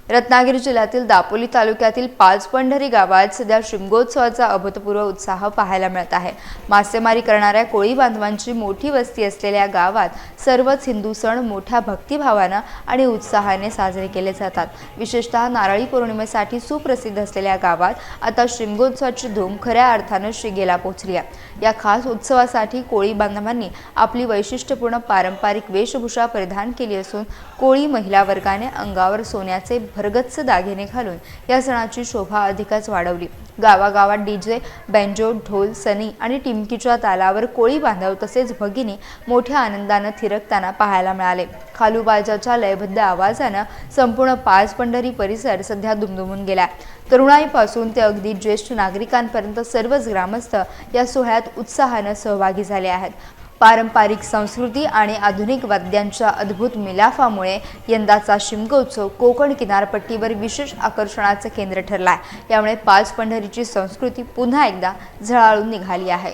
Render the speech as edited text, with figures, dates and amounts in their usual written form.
रत्नागिरी जिल्ह्यातील दापोली तालुक्यातील पाचपंढरी गावात सध्या शिमगोत्सवाचा अभूतपूर्व उत्साह पाहायला मिळत आहे। मासेमारी करणाऱ्या कोळी बांधवांची मोठी वस्ती असलेल्या गावात सर्वच हिंदू सण मोठ्या भक्तिभावाने आणि उत्साहाने साजरे केले जातात। विशेषतः नारळी पौर्णिमेसाठी सुप्रसिद्ध असलेल्या गावात आता शिमगोत्सवाची धूम खऱ्या अर्थाने शिगेला पोहोचली आहे। या खास उत्सवासाठी कोळी बांधवांनी आपली वैशिष्ट्यपूर्ण पारंपरिक वेशभूषा परिधान केली असून कोळी महिला वर्गाने अंगावर सोन्याचे भरगच्च दागिने घालून या सणाची शोभा अधिकच वाढवली। गावागावात डीजे, बँजो, ढोल, सनी आणि टिमकीच्या तालावर कोळी बांधव तसेच भगिनी मोठ्या आनंदाने थिरकताना पाहायला मिळाले। खालूबाजाच्या लयबद्ध आवाजाने संपूर्ण पाचपंढरी परिसर सध्या दुमदुमून गेला। तरुणाईपासून ते अगदी ज्येष्ठ नागरिकांपर्यंत सर्वच ग्रामस्थ या सोहळ्यात उत्साहाने सहभागी झाले आहेत। पारंपरिक संस्कृती आणि आधुनिक वाद्यांच्या अद्भुत मिलाफामुळे यंदाचा शिमगोत्सव कोकण किनारपट्टीवर विशेष आकर्षणाचे केंद्र ठरला आहे। यामुळे पाचपंढरीची संस्कृती पुन्हा एकदा झळाळून निघाली आहे।